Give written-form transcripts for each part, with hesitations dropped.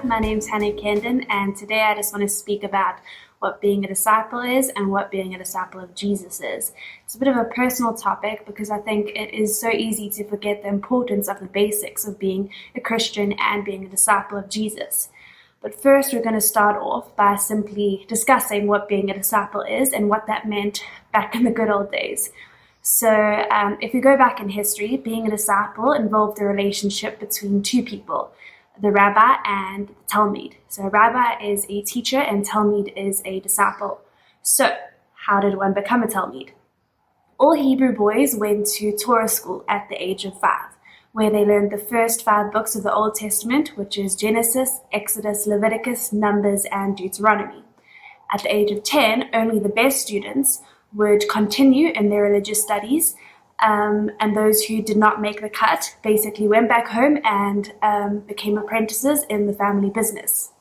my name's Kendon, and today I just want to speak about what being a disciple is and what being a disciple of Jesus is. It's a bit of a personal topic because I think it is so easy to forget the importance of the basics of being a Christian and being a disciple of Jesus. But first, we're going to start off by simply discussing what being a disciple is and what that meant back in the good old days. So if we go back in history, being a disciple involved a relationship between two people, the rabbi and the Talmud. So a rabbi is a teacher and Talmud is a disciple. So how did one become a Talmud? All Hebrew boys went to Torah school at the age of 5, where they learned the first 5 books of the Old Testament, which is Genesis, Exodus, Leviticus, Numbers, and Deuteronomy. At the age of 10, only the best students would continue in their religious studies, and those who did not make the cut basically went back home and became apprentices in the family business.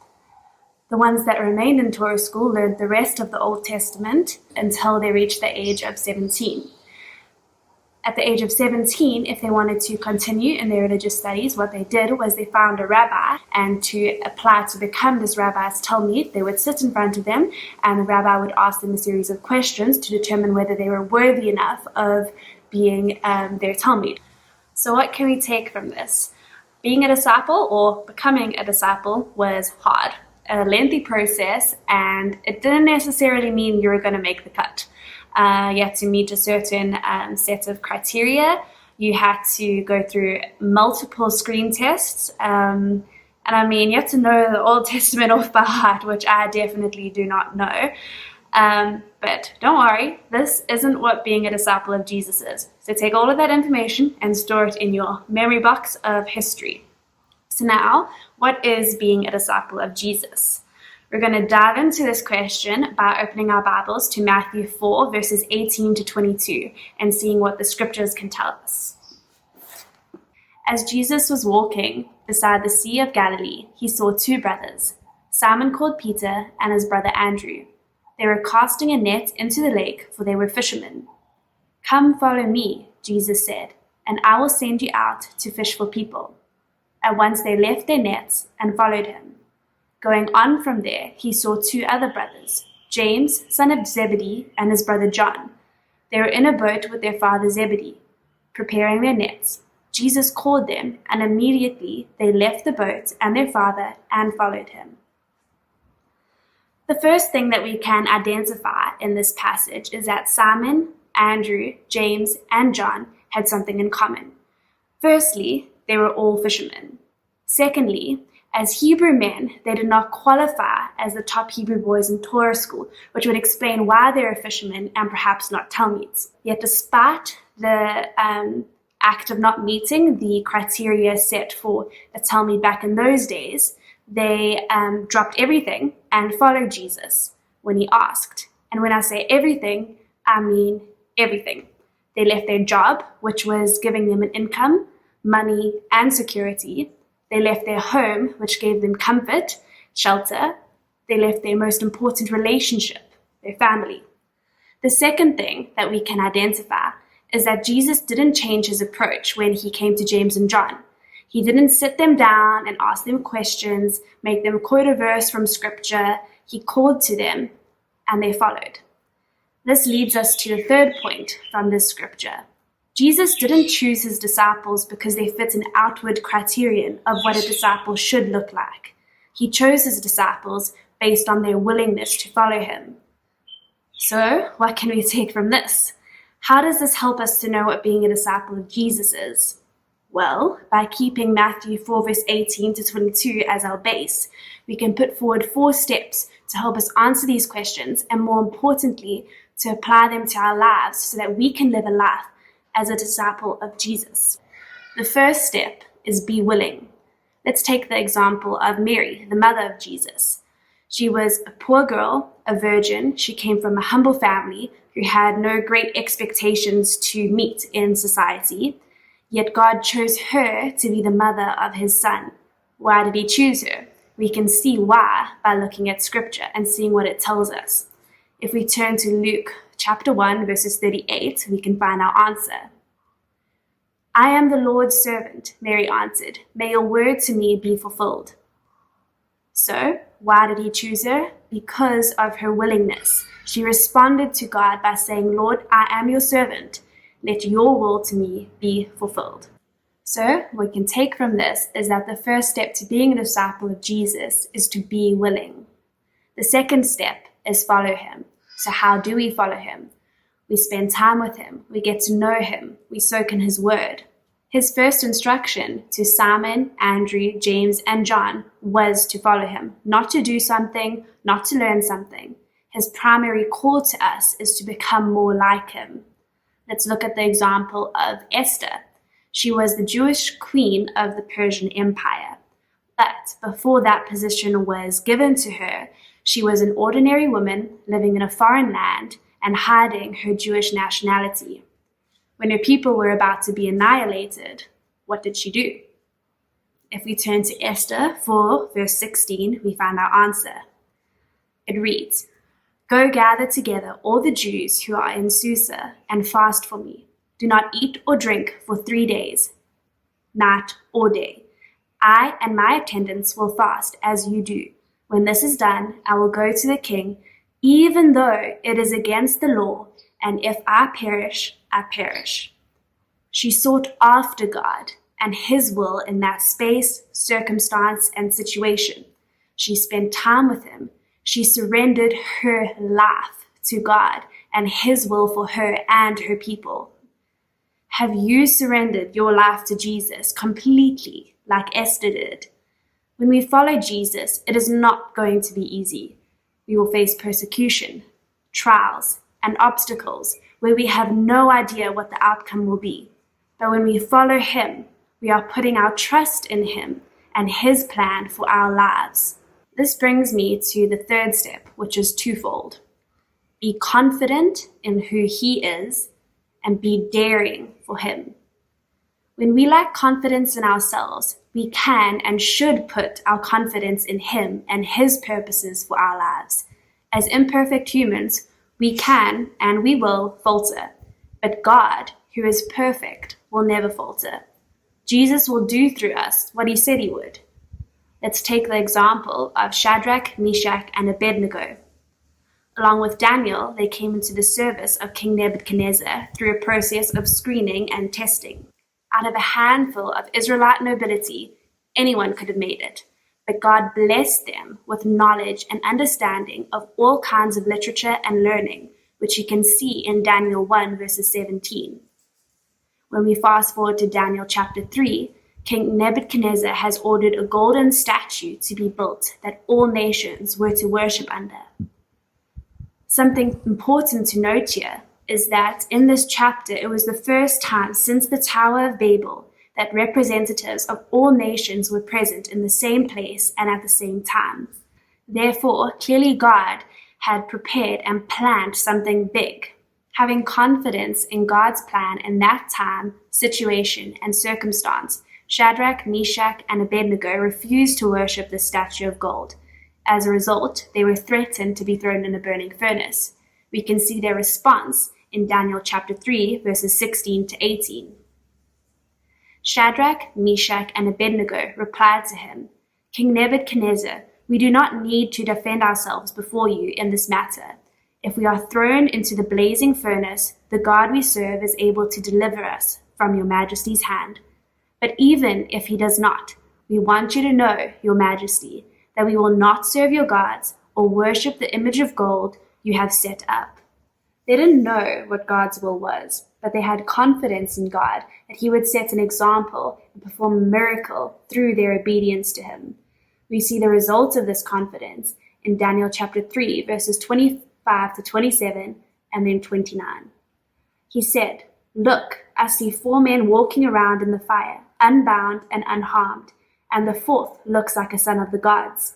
The ones that remained in Torah school learned the rest of the Old Testament until they reached the age of 17. At the age of 17, if they wanted to continue in their religious studies, what they did was they found a rabbi, and to apply to become this rabbi's Talmud, they would sit in front of them, and the rabbi would ask them a series of questions to determine whether they were worthy enough of being their Talmud. So what can we take from this? Being a disciple or becoming a disciple was hard, a lengthy process, and it didn't necessarily mean you were going to make the cut. You had to meet a certain set of criteria. You had to go through multiple screen tests. And I mean, you have to know the Old Testament off by heart, which I definitely do not know. But don't worry, this isn't what being a disciple of Jesus is. So take all of that information and store it in your memory box of history. So now, what is being a disciple of Jesus? We're going to dive into this question by opening our Bibles to Matthew 4, verses 18 to 22, and seeing what the scriptures can tell us. As Jesus was walking beside the Sea of Galilee, he saw 2 brothers, Simon called Peter and his brother Andrew. They were casting a net into the lake, for they were fishermen. "Come, follow me," Jesus said, "and I will send you out to fish for people." At once they left their nets and followed him. Going on from there, he saw 2 other brothers, James, son of Zebedee, and his brother John. They were in a boat with their father Zebedee, preparing their nets. Jesus called them, and immediately they left the boat and their father and followed him. The first thing that we can identify in this passage is that Simon, Andrew, James, and John had something in common. Firstly, they were all fishermen. Secondly, as Hebrew men, they did not qualify as the top Hebrew boys in Torah school, which would explain why they were fishermen and perhaps not Talmuds. Yet despite the act of not meeting the criteria set for a Talmud back in those days, they dropped everything and followed Jesus when he asked. And when I say everything, I mean everything. They left their job, which was giving them an income, money, and security. They left their home, which gave them comfort, shelter. They left their most important relationship, their family. The second thing that we can identify is that Jesus didn't change his approach when he came to James and John. He didn't sit them down and ask them questions, make them quote a verse from scripture. He called to them and they followed. This leads us to the third point from this scripture. Jesus didn't choose his disciples because they fit an outward criterion of what a disciple should look like. He chose his disciples based on their willingness to follow him. So, what can we take from this? How does this help us to know what being a disciple of Jesus is? Well, by keeping Matthew 4, verse 18 to 22 as our base, we can put forward 4 steps to help us answer these questions and, more importantly, to apply them to our lives so that we can live a life as a disciple of Jesus. The first step is be willing. Let's take the example of Mary, the mother of Jesus. She was a poor girl, a virgin. She came from a humble family who had no great expectations to meet in society. Yet God chose her to be the mother of his son. Why did he choose her? We can see why by looking at scripture and seeing what it tells us. If we turn to Luke chapter 1, verses 38, we can find our answer. "I am the Lord's servant," Mary answered. "May your word to me be fulfilled." So, why did he choose her? Because of her willingness. She responded to God by saying, Lord, I am your servant. Let your will to me be fulfilled. So, what we can take from this is that the first step to being a disciple of Jesus is to be willing. The second step is follow him. So how do we follow him? We spend time with him. We get to know him. We soak in his word. His first instruction to Simon, Andrew, James, and John was to follow him, not to do something, not to learn something. His primary call to us is to become more like him. Let's look at the example of Esther. She was the Jewish queen of the Persian Empire. But before that position was given to her, she was an ordinary woman living in a foreign land and hiding her Jewish nationality. When her people were about to be annihilated, what did she do? If we turn to Esther 4, verse 16, we find our answer. It reads, Go gather together all the Jews who are in Susa and fast for me. Do not eat or drink for 3 days, night or day. I and my attendants will fast as you do. When this is done, I will go to the king, even though it is against the law, and if I perish, I perish. She sought after God and his will in that space, circumstance, and situation. She spent time with him. She surrendered her life to God and his will for her and her people. Have you surrendered your life to Jesus completely, like Esther did? When we follow Jesus, it is not going to be easy. We will face persecution, trials, and obstacles where we have no idea what the outcome will be. But when we follow him, we are putting our trust in him and his plan for our lives. This brings me to the third step, which is twofold. Be confident in who he is and be daring for him. When we lack confidence in ourselves, we can and should put our confidence in him and his purposes for our lives. As imperfect humans, we can and we will falter, but God, who is perfect, will never falter. Jesus will do through us what he said he would. Let's take the example of Shadrach, Meshach, and Abednego. Along with Daniel, they came into the service of King Nebuchadnezzar through a process of screening and testing. Out of a handful of Israelite nobility, anyone could have made it, but God blessed them with knowledge and understanding of all kinds of literature and learning, which you can see in Daniel 1 verses 17. When we fast forward to Daniel chapter 3, King Nebuchadnezzar has ordered a golden statue to be built that all nations were to worship under. Something important to note here is that in this chapter, it was the first time since the Tower of Babel that representatives of all nations were present in the same place and at the same time. Therefore, clearly God had prepared and planned something big. Having confidence in God's plan in that time, situation, and circumstance, Shadrach, Meshach, and Abednego refused to worship the statue of gold. As a result, they were threatened to be thrown in a burning furnace. We can see their response in Daniel chapter 3, verses 16 to 18. Shadrach, Meshach, and Abednego replied to him, King Nebuchadnezzar, we do not need to defend ourselves before you in this matter. If we are thrown into the blazing furnace, the God we serve is able to deliver us from your majesty's hand. But even if he does not, we want you to know, your majesty, that we will not serve your gods or worship the image of gold you have set up. They didn't know what God's will was, but they had confidence in God that he would set an example and perform a miracle through their obedience to him. We see the results of this confidence in Daniel chapter 3, verses 25 to 27, and then 29. He said, Look, I see 4 men walking around in the fire, unbound and unharmed, and the fourth looks like a son of the gods.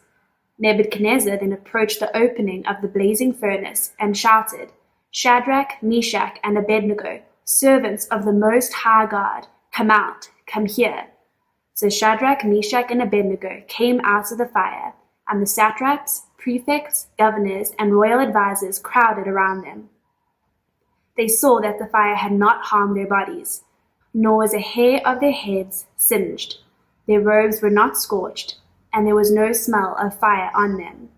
Nebuchadnezzar then approached the opening of the blazing furnace and shouted, Shadrach, Meshach, and Abednego, servants of the Most High God, come out, come here. So Shadrach, Meshach, and Abednego came out of the fire, and the satraps, prefects, governors, and royal advisers crowded around them. They saw that the fire had not harmed their bodies, nor was a hair of their heads singed. Their robes were not scorched, and there was no smell of fire on them.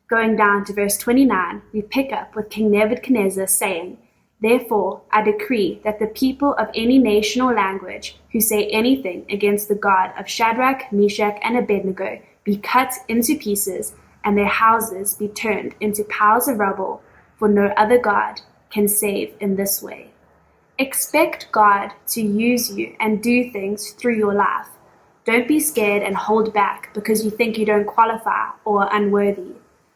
Going down to verse 29, we pick up with King Nebuchadnezzar saying, Therefore I decree that the people of any nation or language who say anything against the God of Shadrach, Meshach, and Abednego be cut into pieces, and their houses be turned into piles of rubble, for no other God can save in this way. Expect God to use you and do things through your life. Don't be scared and hold back because you think you don't qualify or are unworthy.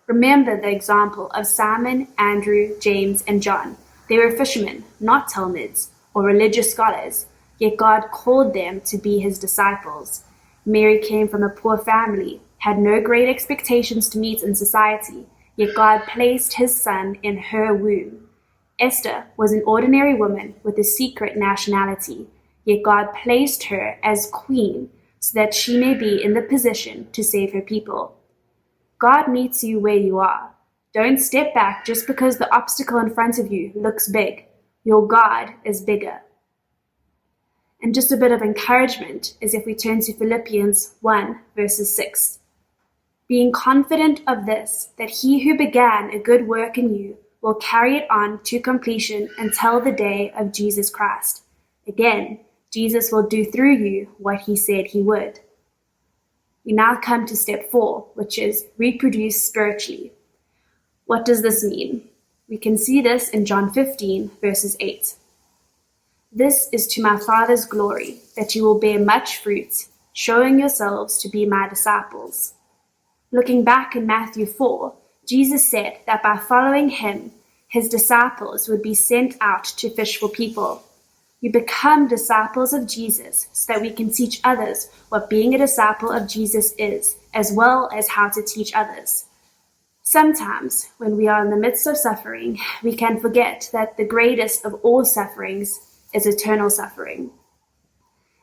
Remember the example of Simon, Andrew, James, and John. They were fishermen, not Talmuds or religious scholars, yet God called them to be his disciples. Mary came from a poor family, had no great expectations to meet in society, yet God placed his son in her womb. Esther was an ordinary woman with a secret nationality, yet God placed her as queen so that she may be in the position to save her people. God meets you where you are. Don't step back just because the obstacle in front of you looks big. Your God is bigger. And just a bit of encouragement is if we turn to Philippians 1 verses 6. Being confident of this, that he who began a good work in you will carry it on to completion until the day of Jesus Christ. Again, Jesus will do through you what he said he would. We now come to step 4, which is reproduce spiritually. What does this mean? We can see this in John 15, verses 8. This is to my Father's glory, that you will bear much fruit, showing yourselves to be my disciples. Looking back in Matthew 4, Jesus said that by following him, his disciples would be sent out to fish for people. We become disciples of Jesus so that we can teach others what being a disciple of Jesus is, as well as how to teach others. Sometimes, when we are in the midst of suffering, we can forget that the greatest of all sufferings is eternal suffering.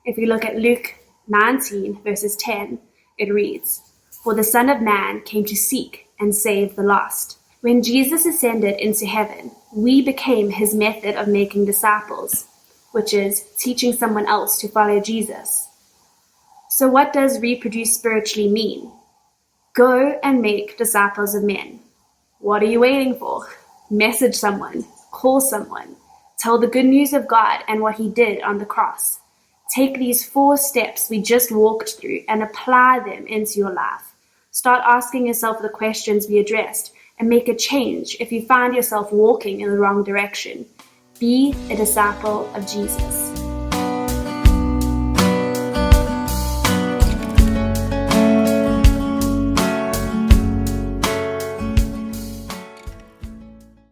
If we look at Luke 19, verses 10, it reads, For the Son of Man came to seek and save the lost. When Jesus ascended into heaven, we became his method of making disciples, which is teaching someone else to follow Jesus. So what does reproduce spiritually mean? Go and make disciples of men. What are you waiting for? Message someone, call someone, tell the good news of God and what he did on the cross. Take these 4 steps we just walked through and apply them into your life. Start asking yourself the questions we addressed and make a change if you find yourself walking in the wrong direction. Be a disciple of Jesus.